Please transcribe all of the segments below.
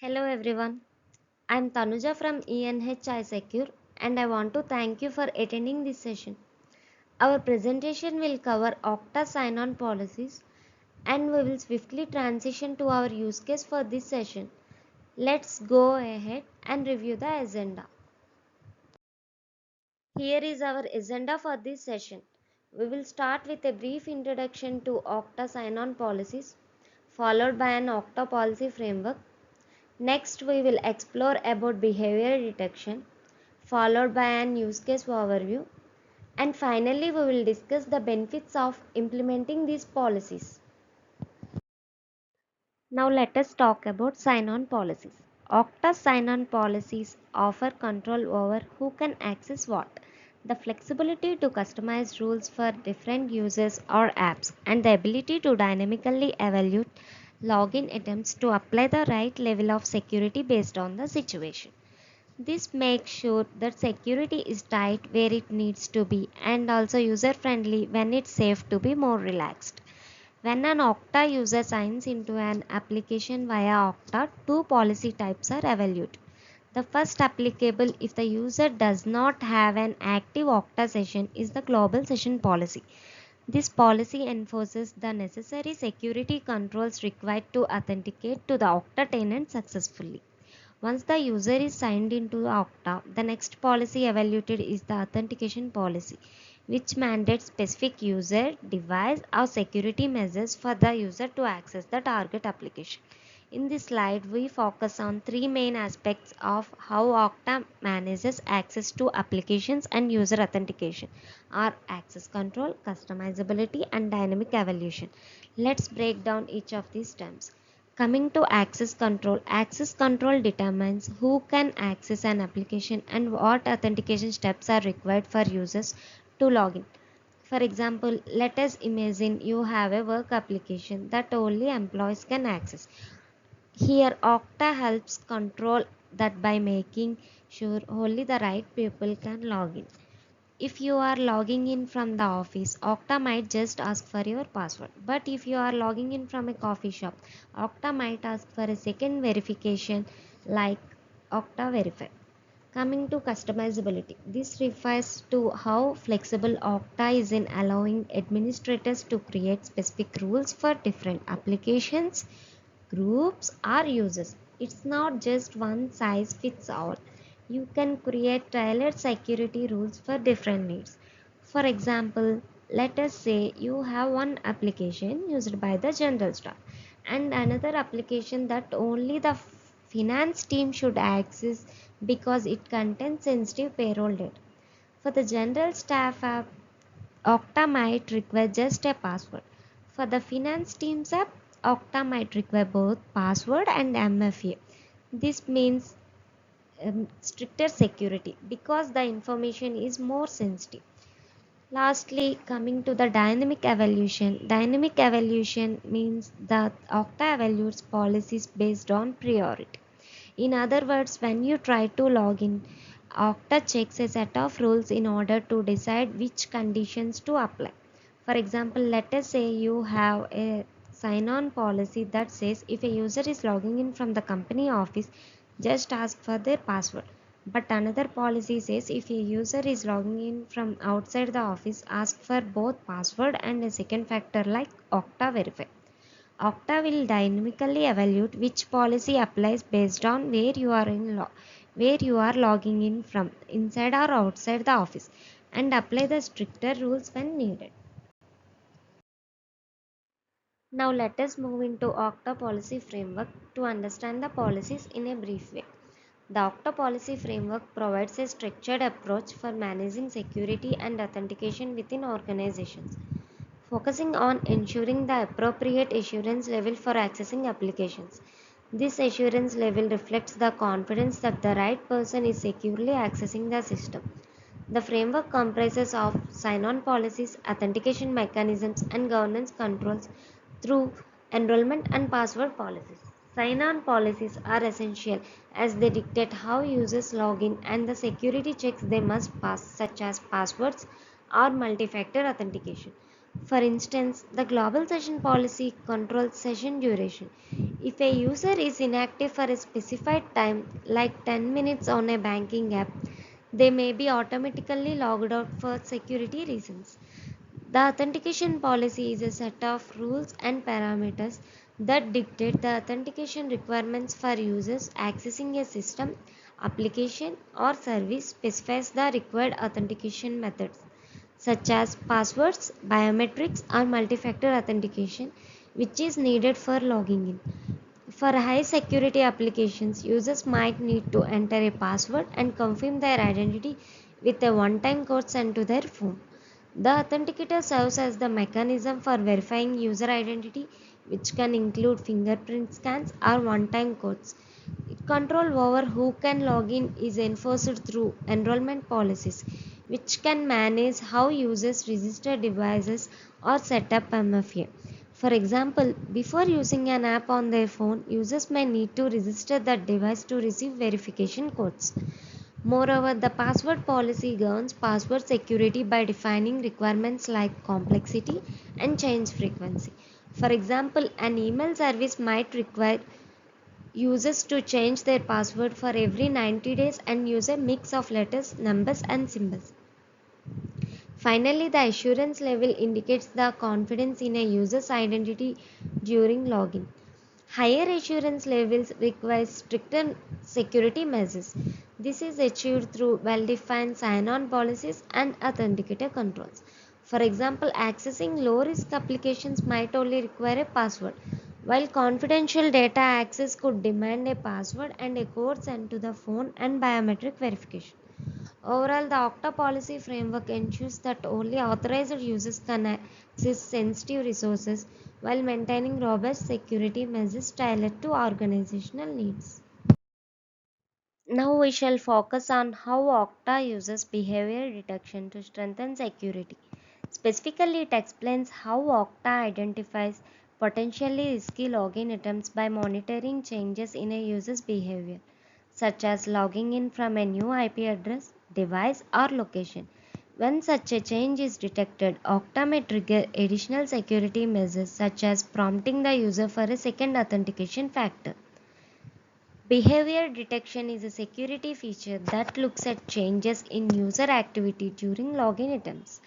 Hello everyone, I am Tanuja from ENH iSecure and I want to thank you for attending this session. Our presentation will cover Okta Sign-On policies and we will swiftly transition to our use case for this session. Let's go ahead and review the agenda. Here is our agenda for this session. We will start with a brief introduction to Okta Sign-On policies, followed by an Okta policy framework. Next, we will explore about behavior detection, followed by an use case overview, and finally, we will discuss the benefits of implementing these policies. Now, let us talk about sign-on policies. Okta sign-on policies offer control over who can access what, the flexibility to customize rules for different users or apps, and the ability to dynamically evaluate login attempts to apply the right level of security based on the situation. This makes sure that security is tight where it needs to be and also user friendly when it's safe to be more relaxed. When an Okta user signs into an application via Okta, two policy types are evaluated. The first applicable if the user does not have an active Okta session is the global session policy. This policy enforces the necessary security controls required to authenticate to the Okta tenant successfully. Once the user is signed into Okta, the next policy evaluated is the authentication policy, which mandates specific user, device, or security measures for the user to access the target application. In this slide, we focus on three main aspects of how Okta manages access to applications and user authentication are access control, customizability, and dynamic evaluation. Let's break down each of these terms. Coming to access control determines who can access an application and what authentication steps are required for users to log in. For example, let us imagine you have a work application that only employees can access. Here, Okta helps control that by making sure only the right people can log in. If you are logging in from the office, Okta might just ask for your password. But if you are logging in from a coffee shop, Okta might ask for a second verification like Okta Verify. Coming to customizability, this refers to how flexible Okta is in allowing administrators to create specific rules for different applications, groups, or users. It's not just one size fits all. You can create tailored security rules for different needs. For example, let us say you have one application used by the general staff and another application that only the finance team should access because it contains sensitive payroll data. For the general staff app, Okta might require just a password. For the finance team's app, Okta might require both password and MFA. This means stricter security because the information is more sensitive. Lastly, coming to the dynamic evaluation. Dynamic evaluation means that Okta evaluates policies based on priority. In other words, when you try to log in, Okta checks a set of rules in order to decide which conditions to apply. For example, let us say you have a sign-on policy that says if a user is logging in from the company office, just ask for their password. But another policy says if a user is logging in from outside the office, ask for both password and a second factor like Okta Verify. Okta will dynamically evaluate which policy applies based on where you are logging in from, inside or outside the office, and apply the stricter rules when needed. Now let us move into Okta policy framework to understand the policies in a brief way. The Okta policy framework provides a structured approach for managing security and authentication within organizations, focusing on ensuring the appropriate assurance level for accessing applications. This assurance level reflects the confidence that the right person is securely accessing the system. The framework comprises of sign-on policies, authentication mechanisms, and governance controls through enrollment and password policies. Sign-on policies are essential as they dictate how users log in and the security checks they must pass, such as passwords or multi-factor authentication. For instance, the global session policy controls session duration. If a user is inactive for a specified time, like 10 minutes on a banking app, they may be automatically logged out for security reasons. The authentication policy is a set of rules and parameters that dictate the authentication requirements for users accessing a system, application, or service, specifies the required authentication methods such as passwords, biometrics, or multi-factor authentication, which is needed for logging in. For high security applications, users might need to enter a password and confirm their identity with a one-time code sent to their phone. The authenticator serves as the mechanism for verifying user identity, which can include fingerprint scans or one-time codes. Control over who can log in is enforced through enrollment policies, which can manage how users register devices or set up MFA. For example, before using an app on their phone, users may need to register that device to receive verification codes. Moreover, the password policy governs password security by defining requirements like complexity and change frequency. For example, an email service might require users to change their password for every 90 days and use a mix of letters, numbers, and symbols. Finally, the assurance level indicates the confidence in a user's identity during login. Higher assurance levels require stricter security measures. This is achieved through well-defined sign-on policies and authenticator controls. For example, accessing low-risk applications might only require a password, while confidential data access could demand a password and a code sent to the phone and biometric verification. Overall, the Okta policy framework ensures that only authorized users can access sensitive resources while maintaining robust security measures tailored to organizational needs. Now we shall focus on how Okta uses behavior detection to strengthen security. Specifically, it explains how Okta identifies potentially risky login attempts by monitoring changes in a user's behavior, such as logging in from a new IP address, device, or location. When such a change is detected, Okta may trigger additional security measures such as prompting the user for a second authentication factor. Behavior detection is a security feature that looks at changes in user activity during login attempts.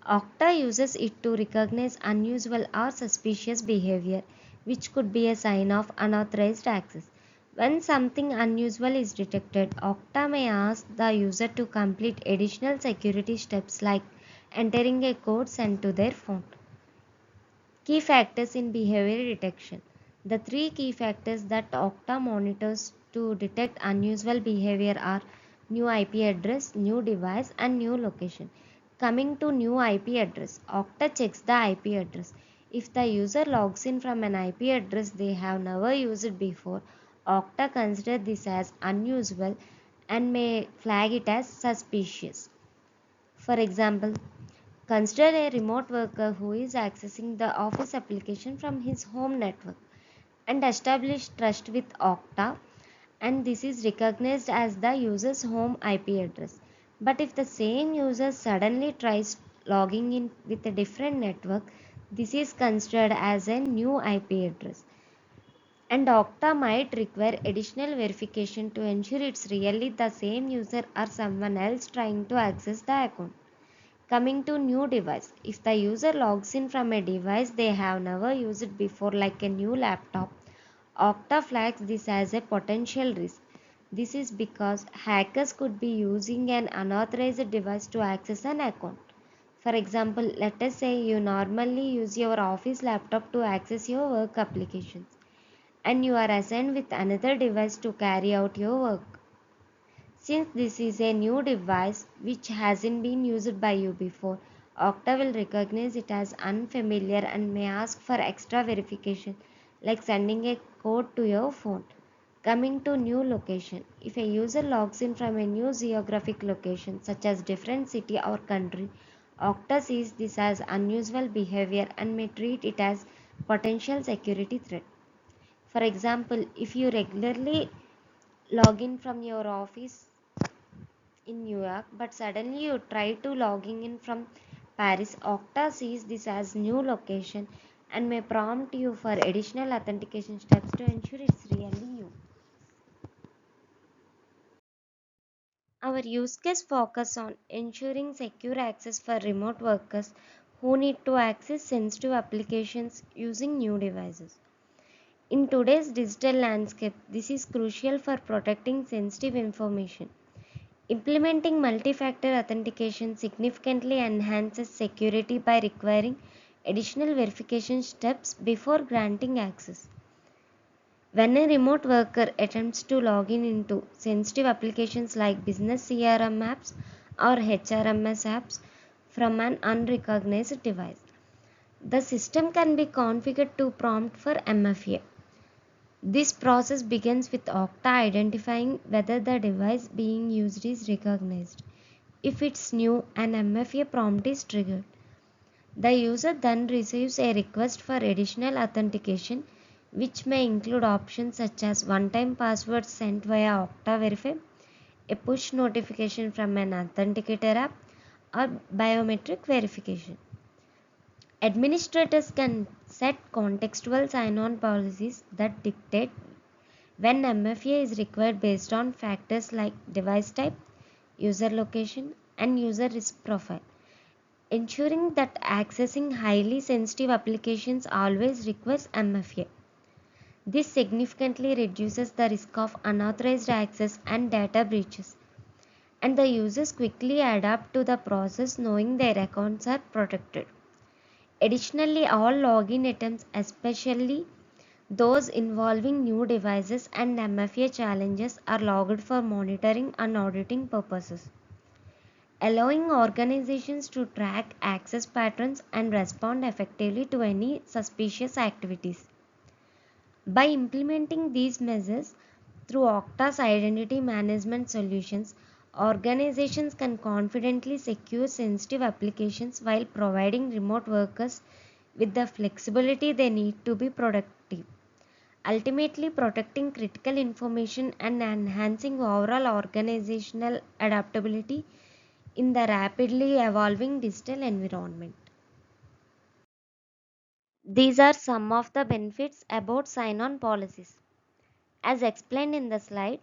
Okta uses it to recognize unusual or suspicious behavior, which could be a sign of unauthorized access. When something unusual is detected, Okta may ask the user to complete additional security steps like entering a code sent to their phone. Key factors in behavior detection. The three key factors that Okta monitors to detect unusual behavior are new IP address, new device, and new location. Coming to new IP address, Okta checks the IP address. If the user logs in from an IP address they have never used before, Okta considers this as unusual and may flag it as suspicious. For example, consider a remote worker who is accessing the office application from his home network and establish trust with Okta, and this is recognized as the user's home IP address. But if the same user suddenly tries logging in with a different network, this is considered as a new IP address. And Okta might require additional verification to ensure it's really the same user or someone else trying to access the account. Coming to new device. If the user logs in from a device they have never used before like a new laptop, Okta flags this as a potential risk. This is because hackers could be using an unauthorized device to access an account. For example, let us say you normally use your office laptop to access your work applications and you are assigned with another device to carry out your work. Since this is a new device which hasn't been used by you before, Okta will recognize it as unfamiliar and may ask for extra verification like sending a code to your phone. Coming to new location. If a user logs in from a new geographic location such as different city or country, Okta sees this as unusual behavior and may treat it as potential security threat. For example, if you regularly log in from your office in New York, but suddenly you try to logging in from Paris. Okta sees this as new location and may prompt you for additional authentication steps to ensure it's really you. Our use case focus on ensuring secure access for remote workers who need to access sensitive applications using new devices. In today's digital landscape, this is crucial for protecting sensitive information. Implementing multi-factor authentication significantly enhances security by requiring additional verification steps before granting access. When a remote worker attempts to log in into sensitive applications like business CRM apps or HRMS apps from an unrecognized device, the system can be configured to prompt for MFA. This process begins with Okta identifying whether the device being used is recognized. If it's new, an MFA prompt is triggered. The user then receives a request for additional authentication, which may include options such as one-time passwords sent via Okta Verify, a push notification from an authenticator app, or biometric verification. Administrators can set contextual sign-on policies that dictate when MFA is required based on factors like device type, user location, and user risk profile, ensuring that accessing highly sensitive applications always requires MFA. This significantly reduces the risk of unauthorized access and data breaches, and the users quickly adapt to the process knowing their accounts are protected. Additionally, all login attempts, especially those involving new devices and MFA challenges, are logged for monitoring and auditing purposes, allowing organizations to track access patterns and respond effectively to any suspicious activities. By implementing these measures through Okta's identity management solutions, organizations can confidently secure sensitive applications while providing remote workers with the flexibility they need to be productive, ultimately protecting critical information and enhancing overall organizational adaptability in the rapidly evolving digital environment. These are some of the benefits about sign-on policies. As explained in the slide,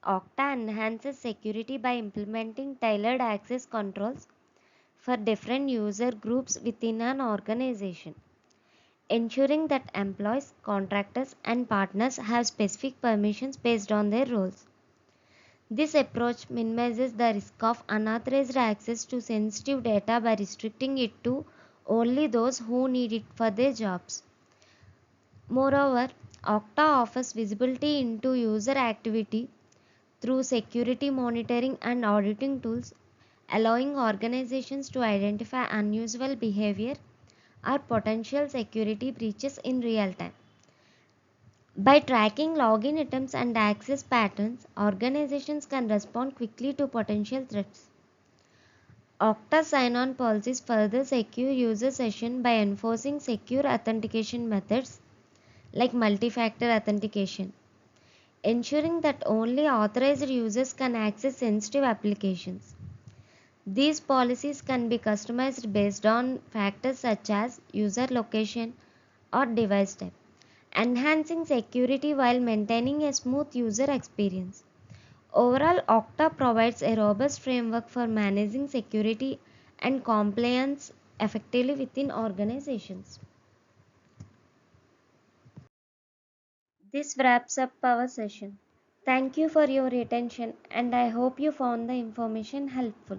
Okta enhances security by implementing tailored access controls for different user groups within an organization, ensuring that employees, contractors, and partners have specific permissions based on their roles. This approach minimizes the risk of unauthorized access to sensitive data by restricting it to only those who need it for their jobs. Moreover, Okta offers visibility into user activity through security monitoring and auditing tools, allowing organizations to identify unusual behavior or potential security breaches in real time. By tracking login attempts and access patterns, organizations can respond quickly to potential threats. Okta sign-on policies further secure user session by enforcing secure authentication methods like multi-factor authentication, ensuring that only authorized users can access sensitive applications. These policies can be customized based on factors such as user location or device type, enhancing security while maintaining a smooth user experience. Overall, Okta provides a robust framework for managing security and compliance effectively within organizations. This wraps up our session. Thank you for your attention, and I hope you found the information helpful.